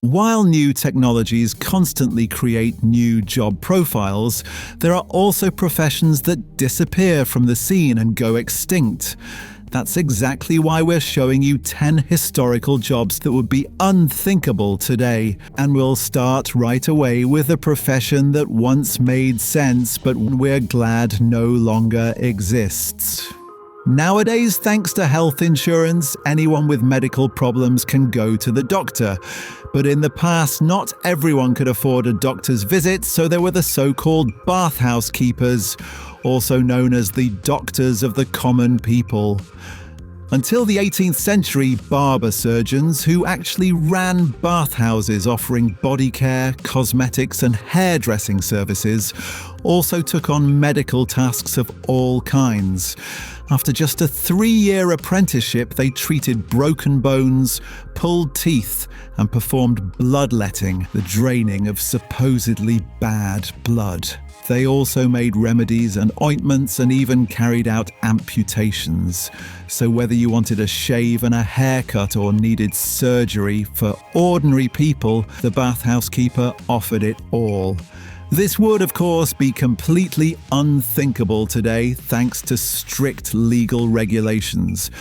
While new technologies constantly create new job profiles, there are also professions that disappear from the scene and go extinct. That's exactly why we're showing you 10 historical jobs that would be unthinkable today. And we'll start right away with a profession that once made sense, but we're glad no longer exists. Nowadays, thanks to health insurance, anyone with medical problems can go to the doctor. But in the past, not everyone could afford a doctor's visit, so there were the so-called bathhouse keepers, also known as the doctors of the common people. Until the 18th century, barber surgeons, who actually ran bathhouses offering body care, cosmetics and hairdressing services, also took on medical tasks of all kinds. After just a 3-year apprenticeship, they treated broken bones, pulled teeth, and performed bloodletting, the draining of supposedly bad blood. They also made remedies and ointments and even carried out amputations. So whether you wanted a shave and a haircut or needed surgery, for ordinary people, the bathhouse keeper offered it all. This would, of course, be completely unthinkable today thanks to strict legal regulations.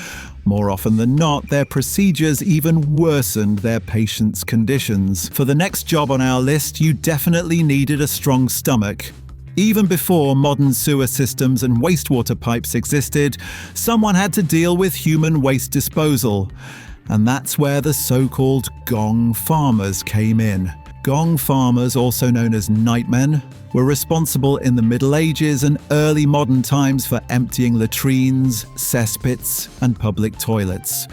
More often than not, their procedures even worsened their patients' conditions. For the next job on our list, you definitely needed a strong stomach. Even before modern sewer systems and wastewater pipes existed, someone had to deal with human waste disposal. And that's where the so-called gong farmers came in. Gong farmers, also known as nightmen, were responsible in the Middle Ages and early modern times for emptying latrines, cesspits, and public toilets.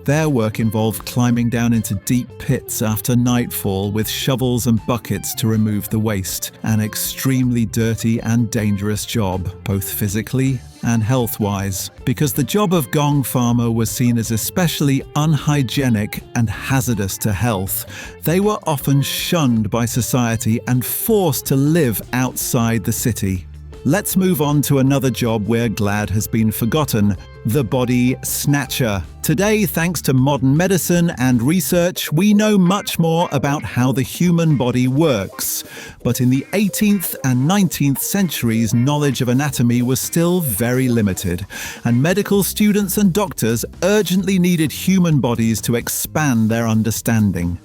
Their work involved climbing down into deep pits after nightfall with shovels and buckets to remove the waste. An extremely dirty and dangerous job, both physically and health-wise, because the job of gong farmer was seen as especially unhygienic and hazardous to health. They were often shunned by society and forced to live outside the city. Let's move on to another job we're glad has been forgotten, the body snatcher. Today, thanks to modern medicine and research, we know much more about how the human body works. But in the 18th and 19th centuries, knowledge of anatomy was still very limited, and medical students and doctors urgently needed human bodies to expand their understanding.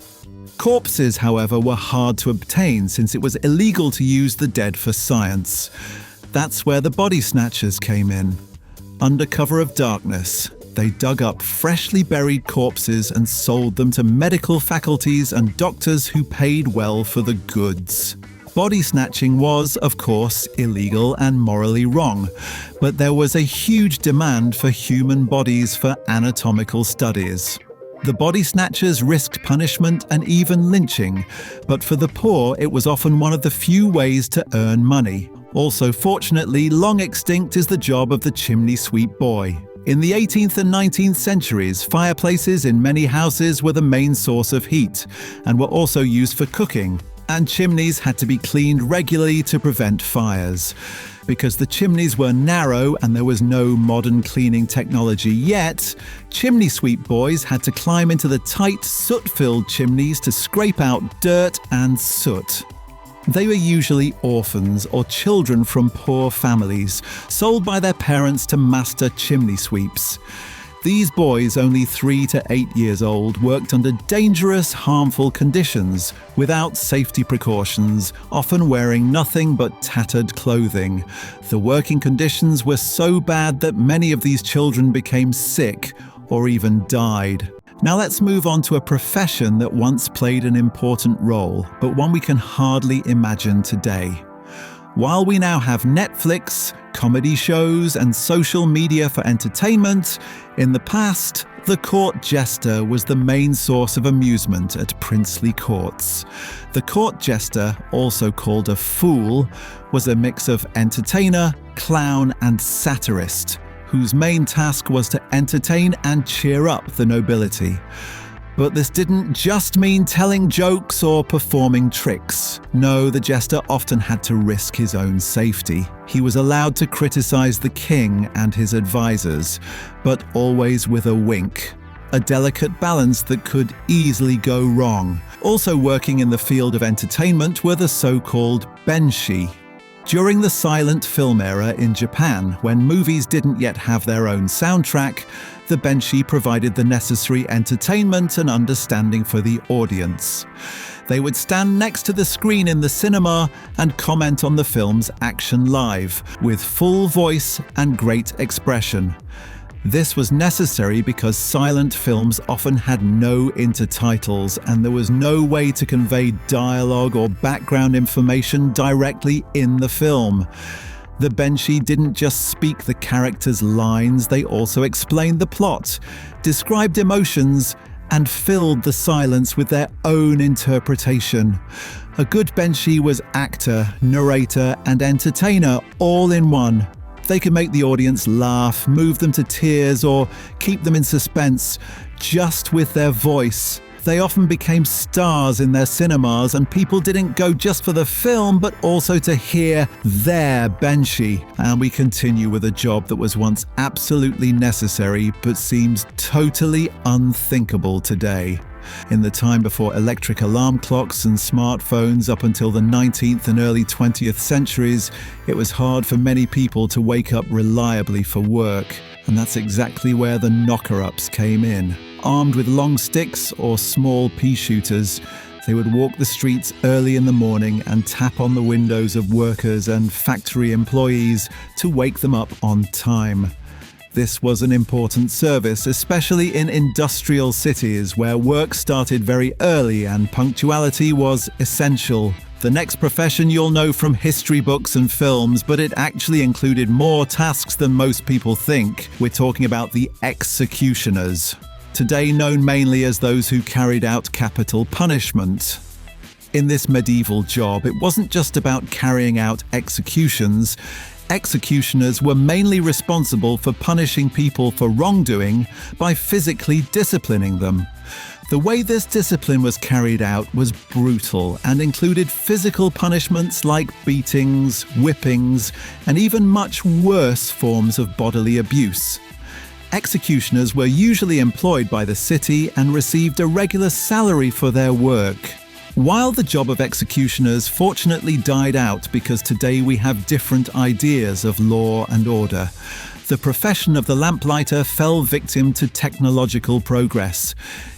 Corpses, however, were hard to obtain since it was illegal to use the dead for science. That's where the body snatchers came in. Under cover of darkness, they dug up freshly buried corpses and sold them to medical faculties and doctors who paid well for the goods. Body snatching was, of course, illegal and morally wrong, but there was a huge demand for human bodies for anatomical studies. The body snatchers risked punishment and even lynching, but for the poor it was often one of the few ways to earn money. Also, fortunately, long extinct is the job of the chimney sweep boy. In the 18th and 19th centuries, fireplaces in many houses were the main source of heat and were also used for cooking, and chimneys had to be cleaned regularly to prevent fires. Because the chimneys were narrow and there was no modern cleaning technology yet, chimney sweep boys had to climb into the tight, soot-filled chimneys to scrape out dirt and soot. They were usually orphans or children from poor families, sold by their parents to master chimney sweeps. These boys, only 3 to 8 years old, worked under dangerous, harmful conditions, without safety precautions, often wearing nothing but tattered clothing. The working conditions were so bad that many of these children became sick or even died. Now let's move on to a profession that once played an important role, but one we can hardly imagine today. While we now have Netflix, comedy shows, and social media for entertainment, in the past, the court jester was the main source of amusement at princely courts. The court jester, also called a fool, was a mix of entertainer, clown, and satirist, whose main task was to entertain and cheer up the nobility. But this didn't just mean telling jokes or performing tricks. No, the jester often had to risk his own safety. He was allowed to criticize the king and his advisors, but always with a wink. a delicate balance that could easily go wrong. Also working in the field of entertainment were the so-called benshi. During the silent film era in Japan, when movies didn't yet have their own soundtrack, the benshi provided the necessary entertainment and understanding for the audience. They would stand next to the screen in the cinema and comment on the film's action live, with full voice and great expression. This was necessary because silent films often had no intertitles and there was no way to convey dialogue or background information directly in the film. The benshi didn't just speak the characters' lines, they also explained the plot, described emotions, and filled the silence with their own interpretation. A good benshi was actor, narrator, and entertainer all in one. They could make the audience laugh, move them to tears, or keep them in suspense just with their voice. They often became stars in their cinemas, and people didn't go just for the film, but also to hear their benshi. And we continue with a job that was once absolutely necessary, but seems totally unthinkable today. In the time before electric alarm clocks and smartphones up until the 19th and early 20th centuries, it was hard for many people to wake up reliably for work. And that's exactly where the knocker-ups came in. Armed with long sticks or small pea shooters, they would walk the streets early in the morning and tap on the windows of workers and factory employees to wake them up on time. This was an important service, especially in industrial cities where work started very early and punctuality was essential. The next profession you'll know from history books and films, but it actually included more tasks than most people think. We're talking about the executioners, today known mainly as those who carried out capital punishment. In this medieval job, it wasn't just about carrying out executions. Executioners were mainly responsible for punishing people for wrongdoing by physically disciplining them. The way this discipline was carried out was brutal and included physical punishments like beatings, whippings, and even much worse forms of bodily abuse. Executioners were usually employed by the city and received a regular salary for their work. While the job of executioners fortunately died out because today we have different ideas of law and order, the profession of the lamplighter fell victim to technological progress.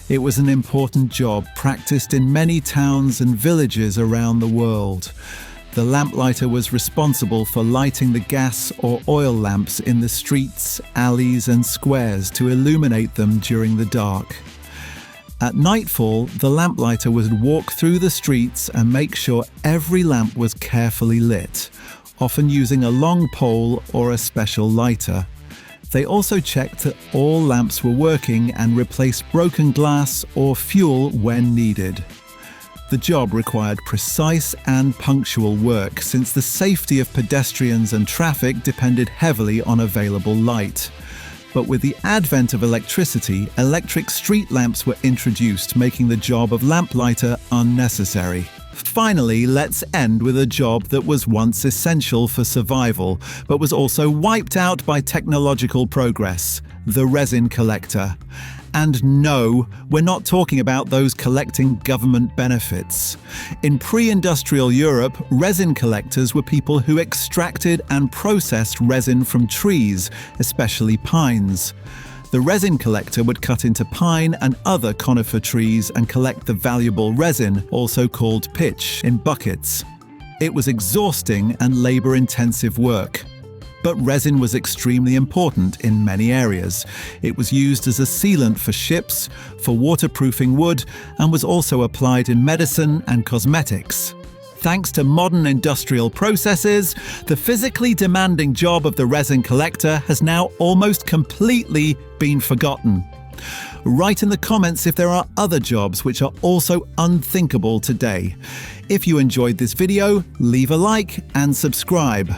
It was an important job practiced in many towns and villages around the world. The lamplighter was responsible for lighting the gas or oil lamps in the streets, alleys, and squares to illuminate them during the dark. At nightfall, the lamplighter would walk through the streets and make sure every lamp was carefully lit, often using a long pole or a special lighter. They also checked that all lamps were working and replaced broken glass or fuel when needed. The job required precise and punctual work, since the safety of pedestrians and traffic depended heavily on available light. But with the advent of electricity, electric street lamps were introduced, making the job of lamplighter unnecessary. Finally, let's end with a job that was once essential for survival, but was also wiped out by technological progress: the resin collector. And no, we're not talking about those collecting government benefits. In pre-industrial Europe, resin collectors were people who extracted and processed resin from trees, especially pines. The resin collector would cut into pine and other conifer trees and collect the valuable resin, also called pitch, in buckets. It was exhausting and labor-intensive work. But resin was extremely important in many areas. It was used as a sealant for ships, for waterproofing wood, and was also applied in medicine and cosmetics. Thanks to modern industrial processes, the physically demanding job of the resin collector has now almost completely been forgotten. Write in the comments if there are other jobs which are also unthinkable today. If you enjoyed this video, leave a like and subscribe.